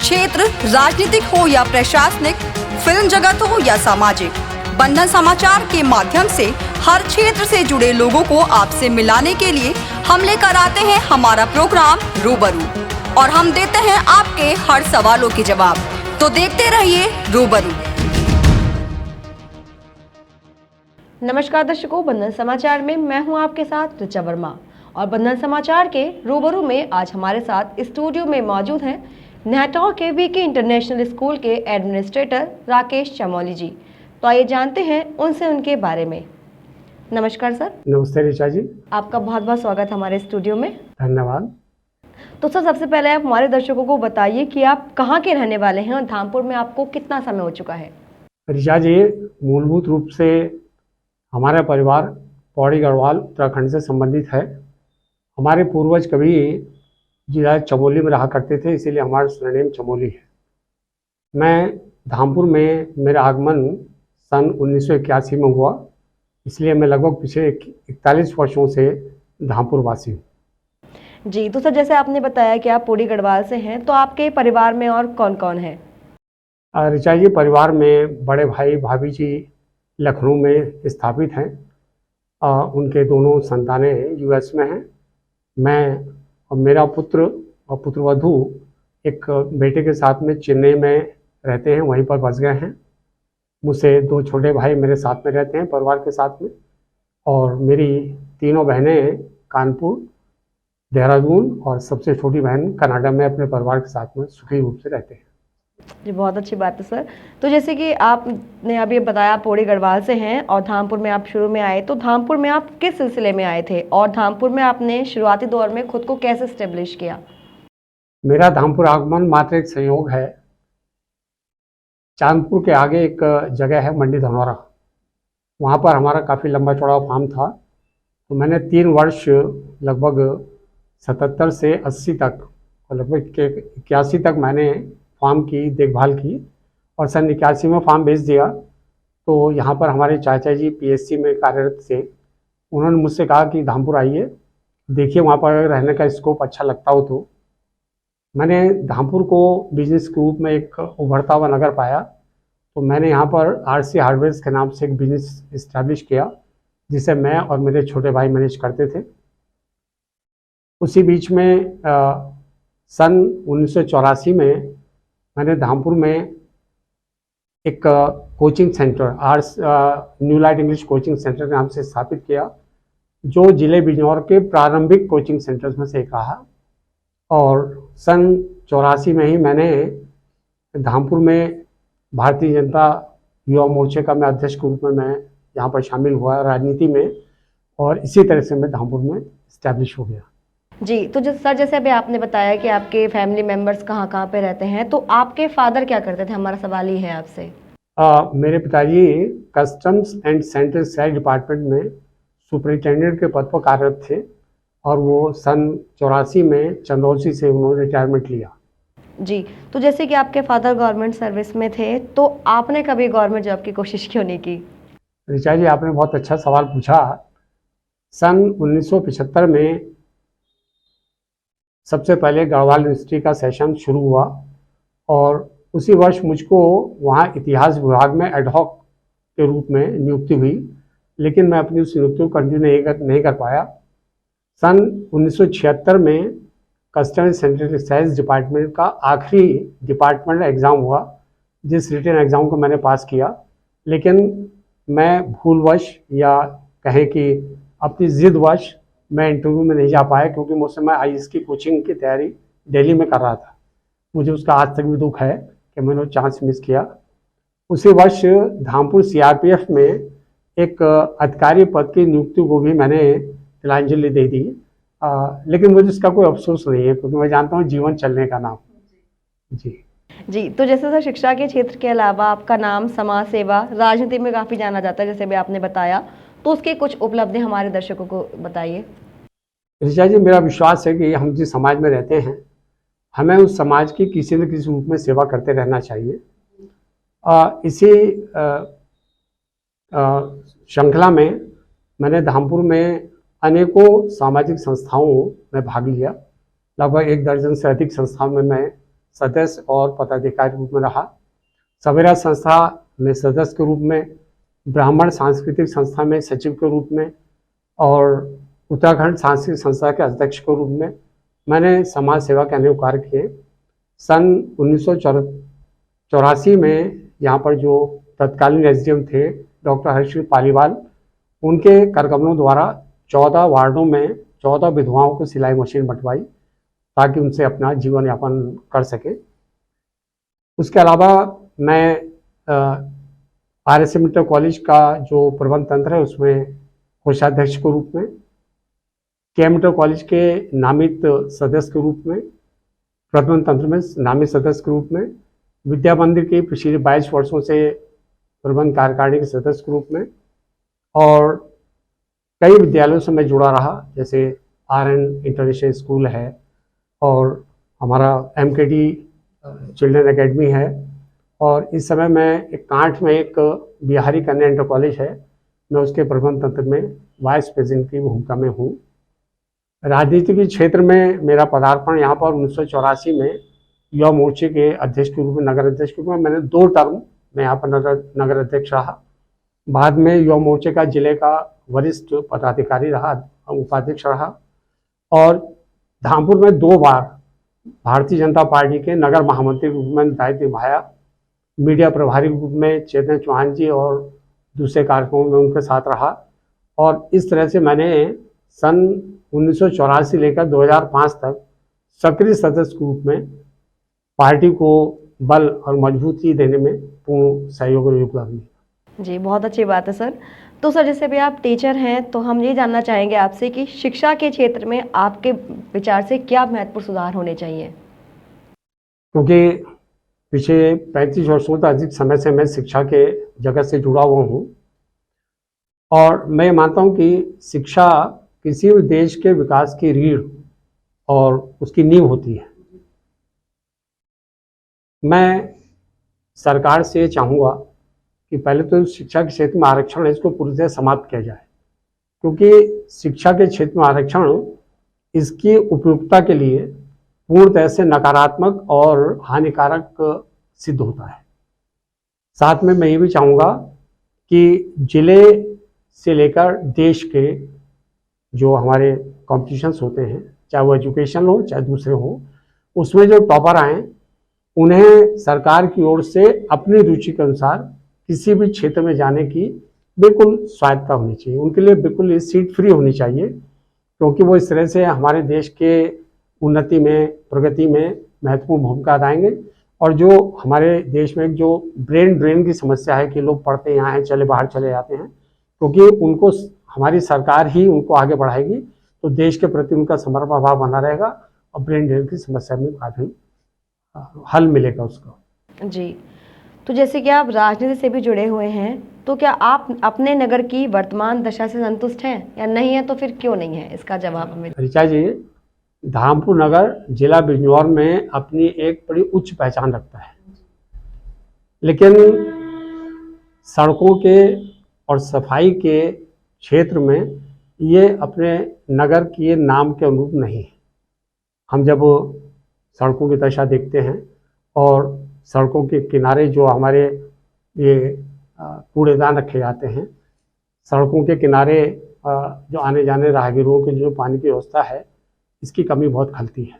क्षेत्र राजनीतिक हो या प्रशासनिक, फिल्म जगत हो या सामाजिक, बंधन समाचार के माध्यम से हर क्षेत्र से जुड़े लोगों को आपसे मिलाने के लिए हम लेकर आते हैं हमारा प्रोग्राम रूबरू, और हम देते हैं आपके हर सवालों के जवाब। तो देखते रहिए रूबरू। नमस्कार दर्शकों, बंधन समाचार में मैं हूं आपके साथ ऋचा वर्मा, और बंधन समाचार के रूबरू में आज हमारे साथ स्टूडियो में मौजूद हैं नेहटौर के वीके इंटरनेशनल स्कूल के एडमिनिस्ट्रेटर राकेश चमोली जी। तो आइए जानते हैं उनसे उनके बारे में। नमस्कार सर। नमस्ते ऋचा जी, आपका बहुत बहुत स्वागत हमारे स्टूडियो में। धन्यवाद। तो सर, सबसे पहले आप हमारे दर्शकों को बताइए कि आप कहाँ के रहने वाले हैं और धामपुर में आपको कितना समय हो चुका है। ऋचा जी, मूलभूत रूप से हमारा परिवार पौड़ी गढ़वाल उत्तराखंड से संबंधित है। हमारे पूर्वज कभी जिला चमोली में रहा करते थे, इसीलिए हमारा सरनेम चमोली है। मैं धामपुर में मेरा आगमन सन 1981 में हुआ, इसलिए मैं लगभग पिछले 41 वर्षों से धामपुर वासी हूँ। जी, तो सर जैसे आपने बताया कि आप पौड़ी गढ़वाल से हैं, तो आपके परिवार में और कौन कौन है? ऋचा जी, परिवार में बड़े भाई भाभी जी लखनऊ में स्थापित हैं। उनके दोनों संतानें यूएस में हैं। मैं और मेरा पुत्र और पुत्रवधू एक बेटे के साथ में चेन्नई में रहते हैं, वहीं पर बस गए हैं। मुझसे दो छोटे भाई मेरे साथ में रहते हैं परिवार के साथ में, और मेरी तीनों बहनें कानपुर, देहरादून और सबसे छोटी बहन कनाडा में अपने परिवार के साथ में सुखी रूप से रहते हैं। जी, बहुत अच्छी बात है सर। तो जैसे कि आपने अभी बताया पौड़ी गढ़वाल से हैं और धामपुर में आप शुरू में आए, तो धामपुर में आप किस सिलसिले में आए थे और धामपुर में आपने शुरुआती दौर में खुद को कैसे स्टेब्लिश किया? मेरा धामपुर आगमन मात्र एक संयोग है। चांदपुर के आगे एक जगह है मंडी धनौरा, वहाँ पर हमारा काफ़ी लंबा चौड़ा फार्म था। तो मैंने 3 वर्ष लगभग 77 से 80 तक और लगभग 81 तक मैंने फार्म की देखभाल की, और सन 81 में फार्म बेच दिया। तो यहाँ पर हमारे चाचा जी पीएससी में कार्यरत थे। उन्होंने मुझसे कहा कि धामपुर आइए, देखिए वहाँ पर रहने का स्कोप अच्छा लगता हो। तो मैंने धामपुर को बिजनेस के रूप में एक उभरता हुआ नगर पाया। तो मैंने यहाँ पर आरसी हार्डवेयर के नाम से एक बिजनेस इस्टेब्लिश किया, जिसे मैं और मेरे छोटे भाई मैनेज करते थे। उसी बीच में सन 1984 में मैंने धामपुर में एक coaching centre new light English coaching centre के नाम से स्थापित किया, जो जिले बिजनौर के प्रारंभिक कोचिंग सेंटर्स में से एक रहा। और सन 84 में ही मैंने धामपुर में भारतीय जनता युवा मोर्चे का मैं अध्यक्ष के रूप में मैं यहाँ पर शामिल हुआ राजनीति में, और इसी तरह से मैं धामपुर में इस्टेब्लिश हो गया। जी, तो जैसे अभी आपने बताया कि आपके फैमिली मेंबर्स कहाँ कहाँ पे रहते हैं, तो आपके फादर क्या करते थे? हमारा सवाल ही है आपसे। मेरे पिताजी customs and central cell department में सुपरिटेंडेंट के पद पर कार्यरत थे, और वो सन 84 में चंदौसी से उन्होंने रिटायरमेंट लिया। जी, तो जैसे कि आपके फादर गवर्नमेंट सर्विस में थे, तो आपने कभी गवर्नमेंट जॉब की कोशिश क्यों नहीं की? ऋचा जी, आपने बहुत अच्छा सवाल पूछा। सन 1975 में सबसे पहले गढ़वाल यूनिवर्सिटी का सेशन शुरू हुआ, और उसी वर्ष मुझको वहाँ इतिहास विभाग में एडहॉक के रूप में नियुक्ति हुई, लेकिन मैं अपनी उस नियुक्ति को कंटिन्यू नहीं कर पाया। सन 1976 में कस्टम सेंट्रल एक्साइज डिपार्टमेंट का आखिरी डिपार्टमेंट एग्ज़ाम हुआ, जिस रिटन एग्ज़ाम को मैंने पास किया, लेकिन मैं भूलवश या कहें कि अपनी ज़िदवश मैं इंटरव्यू में नहीं जा पाया, क्योंकि मुझ समय आईएएस की कोचिंग की तैयारी दिल्ली में कर रहा था। मुझे उसका आज तक भी दुख है कि मैंने वो चांस मिस किया। उसी वर्ष धामपुर सीआरपीएफ में एक अधिकारी पद की नियुक्ति को भी मैंने तिलांजलि दे दी, लेकिन मुझे इसका कोई अफसोस नहीं है, क्योंकि मैं जानता हूँ जीवन चलने का नाम। जी, तो जैसे सर शिक्षा के क्षेत्र के अलावा आपका नाम समाज सेवा, राजनीति में काफ़ी जाना जाता है, जैसे भी आपने बताया, तो उसके कुछ उपलब्धि हमारे दर्शकों को बताइए। ऋचा जी, मेरा विश्वास है कि हम जिस समाज में रहते हैं, हमें उस समाज की किसी न किसी रूप में सेवा करते रहना चाहिए। इसी श्रृंखला में मैंने धामपुर में अनेकों सामाजिक संस्थाओं में भाग लिया। लगभग 1 दर्जन से अधिक संस्थाओं में मैं सदस्य और पदाधिकारी के रूप में रहा। सवेरा संस्था में सदस्य के रूप में, ब्राह्मण सांस्कृतिक संस्था में सचिव के रूप में और उत्तराखंड सांस्कृतिक संस्था के अध्यक्ष के रूप में मैंने समाज सेवा के अनेक कार्य किए। सन 1984 में यहाँ पर जो तत्कालीन एसडीएम थे डॉक्टर हर्ष पालीवाल, उनके करकमलों द्वारा 14 वार्डों में 14 विधवाओं को सिलाई मशीन बंटवाई ताकि उनसे अपना जीवन यापन कर सके। उसके अलावा मैं RSM इंटर कॉलेज का जो प्रबंध तंत्र है उसमें कोषाध्यक्ष के रूप में, KM इंटर कॉलेज के नामित सदस्य के रूप में, प्रबंध तंत्र में नामित सदस्य के रूप में, विद्या मंदिर के पिछले 22 वर्षों से प्रबंध कार्यकारिणी के सदस्य के रूप में और कई विद्यालयों से मैं जुड़ा रहा, जैसे RN इंटरनेशनल स्कूल है और हमारा MKD चिल्ड्रन एकेडमी है और इस समय मैं एक कांठ में एक बिहारी कन्या इंटर कॉलेज है, मैं उसके प्रबंध तंत्र में वाइस प्रेसिडेंट की भूमिका में हूँ। राजनीति के क्षेत्र में मेरा पदार्पण यहाँ पर 1984 में युवा मोर्चे के अध्यक्ष के रूप में, नगर अध्यक्ष के रूप में मैंने 2 टर्म में यहाँ पर नगर अध्यक्ष रहा। बाद में युवा मोर्चे का जिले का वरिष्ठ पदाधिकारी रहा, उपाध्यक्ष रहा और धामपुर में 2 बार भारतीय जनता पार्टी के नगर महामंत्री के रूप में दायित्व निभाया। मीडिया प्रभारी के रूप में चेतन चौहान जी और दूसरे कार्यक्रमों में उनके साथ रहा और इस तरह से मैंने सन 1984 लेकर 2005 तक सक्रिय सदस्य के रूप में पार्टी को बल और मजबूती देने में पूर्ण सहयोग और योगदान दिया। जी, बहुत अच्छी बात है सर। तो सर, जैसे भी आप टीचर हैं तो हम ये जानना चाहेंगे आपसे कि शिक्षा के क्षेत्र में आपके विचार से क्या महत्वपूर्ण सुधार होने चाहिए? क्योंकि पिछले 35 वर्षों तक अधिक समय से मैं शिक्षा के जगत से जुड़ा हुआ हूँ और मैं मानता हूँ कि शिक्षा किसी भी देश के विकास की रीढ़ और उसकी नींव होती है। मैं सरकार से चाहूँगा कि पहले तो शिक्षा के क्षेत्र में आरक्षण है, इसको पूरी तरह समाप्त किया जाए, क्योंकि शिक्षा के क्षेत्र में आरक्षण इसकी उपयुक्तता के लिए पूर्ण तरह से नकारात्मक और हानिकारक सिद्ध होता है। साथ में मैं ये भी चाहूँगा कि जिले से लेकर देश के जो हमारे कॉम्पिटिशन्स होते हैं, चाहे वो एजुकेशन हो चाहे दूसरे हो, उसमें जो टॉपर आए उन्हें सरकार की ओर से अपनी रुचि के अनुसार किसी भी क्षेत्र में जाने की बिल्कुल स्वायत्तता होनी चाहिए। उनके लिए बिल्कुल ये सीट फ्री होनी चाहिए, क्योंकि वो इस तरह से हमारे देश के उन्नति में, प्रगति में महत्वपूर्ण भूमिका अदाएंगे। और जो हमारे देश में जो ब्रेन ड्रेन की समस्या है कि लोग पढ़ते यहाँ हैं चले बाहर चले जाते हैं, क्योंकि उनको हमारी सरकार ही उनको आगे बढ़ाएगी तो देश के प्रति उनका समर्पण भाव बना रहेगा और ब्रेन ड्रेन की समस्या में काफ़ी हल मिलेगा उसको। जी, तो जैसे कि आप राजनीति से भी जुड़े हुए हैं, तो क्या आप अपने नगर की वर्तमान दशा से संतुष्ट हैं या नहीं है, तो फिर क्यों नहीं है, इसका जवाब हमें। ऋचा जी, धामपुर नगर जिला बिजनौर में अपनी एक बड़ी उच्च पहचान रखता है, लेकिन सड़कों के और सफाई के क्षेत्र में ये अपने नगर के नाम के अनुरूप नहीं है। हम जब सड़कों की दशा देखते हैं और सड़कों के किनारे जो हमारे ये कूड़ेदान रखे जाते हैं, सड़कों के किनारे जो आने जाने राहगीरों के जो पानी की व्यवस्था है, इसकी कमी बहुत खलती है।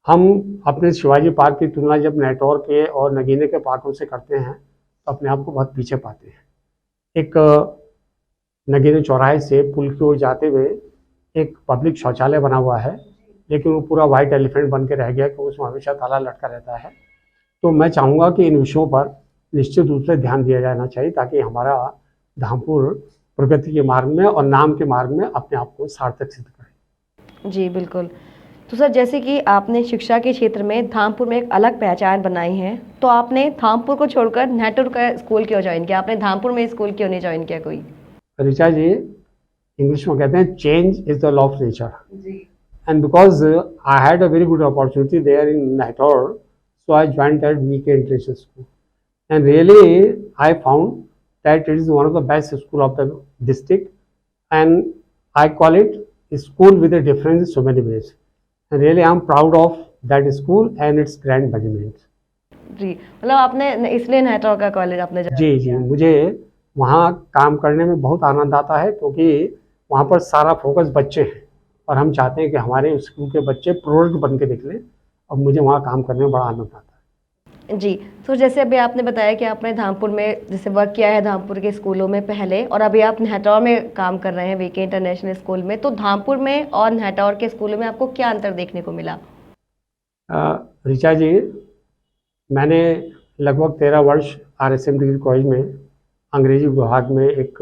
हम अपने शिवाजी पार्क की तुलना जब नेटौर के और नगीने के पार्कों से करते हैं तो अपने आप को बहुत पीछे पाते हैं। एक नगीने चौराहे से पुल की ओर जाते हुए एक पब्लिक शौचालय बना हुआ है, लेकिन वो पूरा वाइट एलिफेंट बन के रह गया कि उसमें हमेशा ताला लटका रहता है। तो मैं चाहूँगा कि इन विषयों पर निश्चित रूप से ध्यान दिया जाना चाहिए, ताकि हमारा धामपुर प्रगति के मार्ग में और नाम के मार्ग में अपने आप को सार्थक सिद्ध करे। जी बिल्कुल। तो सर, जैसे कि आपने शिक्षा के क्षेत्र में धामपुर में एक अलग पहचान बनाई है, तो आपने धामपुर को छोड़कर नेटौर का स्कूल क्यों ज्वाइन किया? आपने धामपुर में स्कूल क्यों नहीं ज्वाइन किया कोई? ऋचा जी, इंग्लिश में कहते हैं change is the law of nature, and because I had a very good opportunity there in नेटौर, so I joined that VK International School, and really I found that it is one of the best school of the district, and I call it a school with a difference in so many ways. Really, I'm proud of that school and its grand management. जी, मतलब आपने इसलिए नेहरू का college आपने जी जी, मुझे वहाँ काम करने में बहुत आनंद आता है क्योंकि वहाँ पर सारा फोकस बच्चे हैं और हम चाहते हैं कि हमारे स्कूल के बच्चे प्रोडक्ट बन के निकलें और मुझे वहाँ काम करने में बड़ा आनंद आता है। जी, तो जैसे अभी आपने बताया कि आपने धामपुर में जैसे वर्क किया है धामपुर के स्कूलों में पहले और अभी आप नेहटौर में काम कर रहे हैं वीके इंटरनेशनल स्कूल में, तो धामपुर में और नेहटौर के स्कूलों में आपको क्या अंतर देखने को मिला? ऋचा जी, मैंने लगभग 13 वर्ष RSM डिग्री कॉलेज में अंग्रेजी विभाग में एक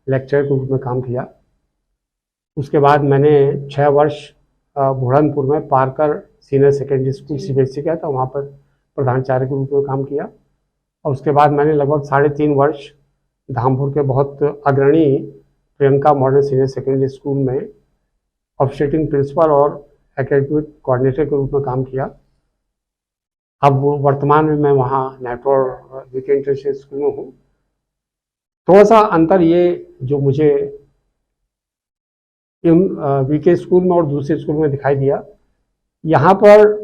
लेक्चरर के रूप में काम किया। उसके बाद मैंने 6 वर्ष बुरहानपुर में पारकर सीनियर सेकेंडरी स्कूल CBSE किया था, वहाँ पर प्रधानाचार्य के रूप में काम किया। और उसके बाद मैंने लगभग 3.5 वर्ष धामपुर के बहुत अग्रणी Priyanka modern senior secondary school में ऑफिशिएटिंग प्रिंसिपल और एकेडमिक कोऑर्डिनेटर के रूप में काम किया। अब वर्तमान में मैं वहाँ नेटवर्क वीके इंटरनेशनल स्कूल में हूँ। थोड़ा सा अंतर ये जो मुझे इन वीके स्कूल में और दूसरे स्कूल में दिखाई दिया, यहाँ पर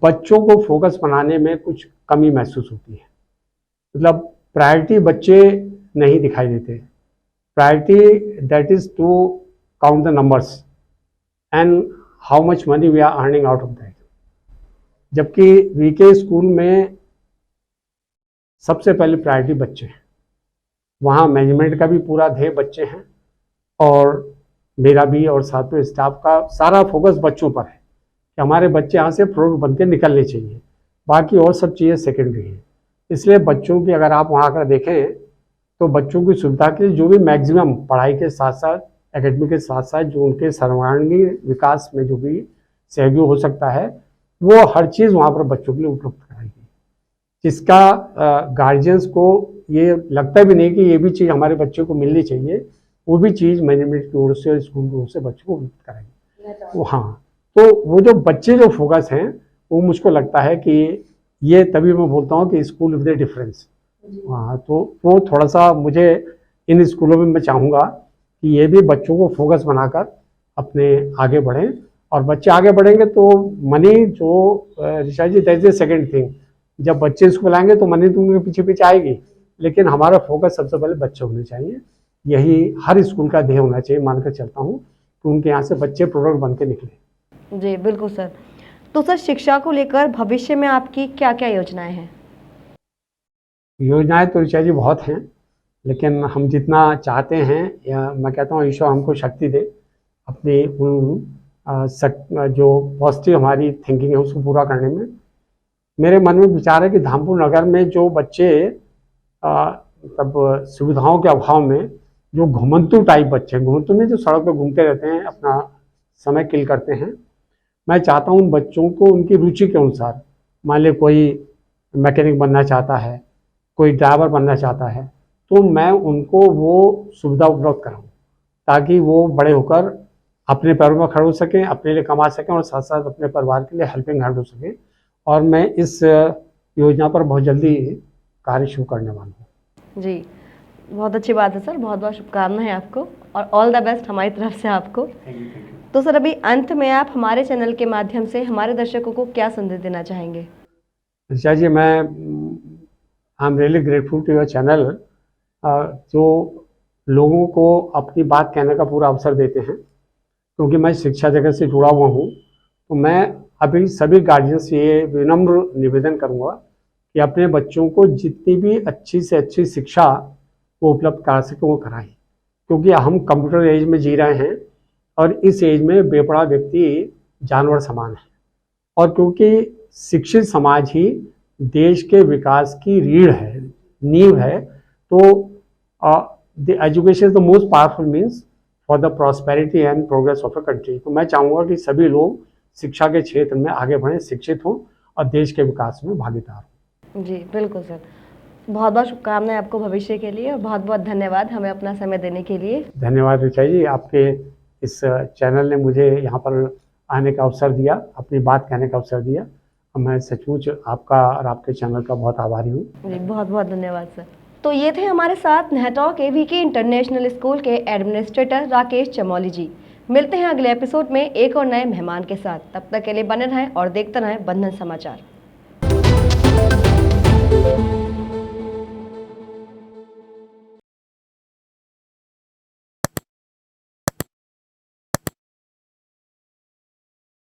बच्चों को फोकस बनाने में कुछ कमी महसूस होती है। मतलब प्रायोरिटी बच्चे नहीं दिखाई देते। Priority that is to count the numbers and how much money we are earning out of that. जबकि वीके स्कूल में सबसे पहले प्रायोरिटी बच्चे हैं। वहाँ मैनेजमेंट का भी पूरा ध्येय बच्चे हैं और मेरा भी और साथ में स्टाफ का सारा फोकस बच्चों पर है कि हमारे बच्चे यहाँ से प्रोडक्ट बन के निकलने चाहिए। बाकी और सब चीज़ें सेकेंडरी हैं। इसलिए बच्चों की अगर आप वहाँ आकर देखें तो बच्चों की सुविधा के लिए जो भी मैक्सिमम पढ़ाई के साथ साथ एकेडमी के साथ साथ जो उनके सर्वांगीण विकास में जो भी सहयोग हो सकता है वो हर चीज़ वहाँ पर बच्चों के लिए उपलब्ध कराएगी, जिसका गार्जियंस को ये लगता भी नहीं कि ये भी चीज़ हमारे बच्चे को मिलनी चाहिए। वो भी चीज़ मैनेजमेंट की ओर से और स्कूल की ओर से बच्चों को उपलब्ध कराएगी। हाँ, तो वो जो बच्चे जो फोकस हैं वो मुझको लगता है कि ये तभी मैं बोलता हूँ कि स्कूल विद द डिफरेंस। हाँ, तो वो थोड़ा सा मुझे इन स्कूलों में मैं चाहूँगा कि ये भी बच्चों को फोकस बनाकर अपने आगे बढ़ें और बच्चे आगे बढ़ेंगे तो मनी जो Risha ji that is the second thing. जब बच्चे स्कूल आएंगे तो मनी तो उनके पीछे पीछे आएगी, लेकिन हमारा फोकस सबसे पहले बच्चे होने चाहिए। यही हर स्कूल का ध्येय होना चाहिए, मानकर चलता हूँ कि उनके यहाँ से बच्चे प्रोडक्ट बन के निकले। जी बिल्कुल सर। तो सर शिक्षा को लेकर भविष्य में आपकी क्या क्या योजनाएं हैं? योजनाएं तो ऋचा जी बहुत हैं, लेकिन हम जितना चाहते हैं या मैं कहता हूँ ईश्वर हमको शक्ति दे अपनी उन जो पॉजिटिव हमारी थिंकिंग है उसको पूरा करने में। मेरे मन में विचार है कि धामपुर नगर में जो बच्चे मतलब सुविधाओं के अभाव में जो घुमंतु टाइप बच्चे हैं, घुमंतु में जो सड़क पर घूमते रहते हैं अपना समय किल करते हैं, मैं चाहता हूँ उन बच्चों को उनकी रुचि के अनुसार, मान ली कोई मैकेनिक बनना चाहता है, कोई ड्राइवर बनना चाहता है, तो मैं उनको वो सुविधा उपलब्ध कराऊँ ताकि वो बड़े होकर अपने पैरों में खड़े हो सकें, अपने लिए कमा सकें और साथ साथ अपने परिवार के लिए हेल्पिंग हैंड हो सकें। और मैं इस योजना पर बहुत जल्दी कार्य शुरू करने वाला हूँ। जी बहुत अच्छी बात है सर, बहुत बहुत शुभकामनाएं आपको और ऑल द बेस्ट हमारी तरफ से आपको। तो सर अभी अंत में आप हमारे चैनल के माध्यम से हमारे दर्शकों को क्या संदेश देना चाहेंगे? ऋचा जी, मैं I am really grateful to your channel जो लोगों को अपनी बात कहने का पूरा अवसर देते हैं। क्योंकि मैं शिक्षा जगत से जुड़ा हुआ हूँ तो मैं अभी सभी गार्जियन से ये विनम्र निवेदन करूँगा कि अपने बच्चों को जितनी भी अच्छी से अच्छी शिक्षा वो उपलब्ध करा सकें वो कराएं। क्योंकि हम कंप्यूटर एज में जी रहे हैं और इस एज में बेपड़ा व्यक्ति जानवर समान है। और क्योंकि शिक्षित समाज ही देश के विकास की रीढ़ है, नींव है, तो the education is the most powerful means for the prosperity and progress of a country. तो मैं चाहूँगा कि सभी लोग शिक्षा के क्षेत्र में आगे बढ़ें, शिक्षित हों और देश के विकास में भागीदार हों। जी बिल्कुल सर, बहुत बहुत शुभकामनाएं आपको भविष्य के लिए और बहुत बहुत धन्यवाद हमें अपना समय देने के लिए। धन्यवाद ऋचा जी, आपके इस चैनल ने मुझे यहाँ पर आने का अवसर दिया, अपनी बात कहने का अवसर दिया। मैं सचमुच आपका और आपके चैनल का बहुत आभारी हूँ। जी बहुत बहुत धन्यवाद सर। तो ये थे हमारे साथ नेहरू के वीके इंटरनेशनल स्कूल के एडमिनिस्ट्रेटर राकेश चमोली जी। मिलते हैं अगले एपिसोड में एक और नए मेहमान के साथ। तब तक के लिए बने रहें और देखते रहें बंधन समाचार।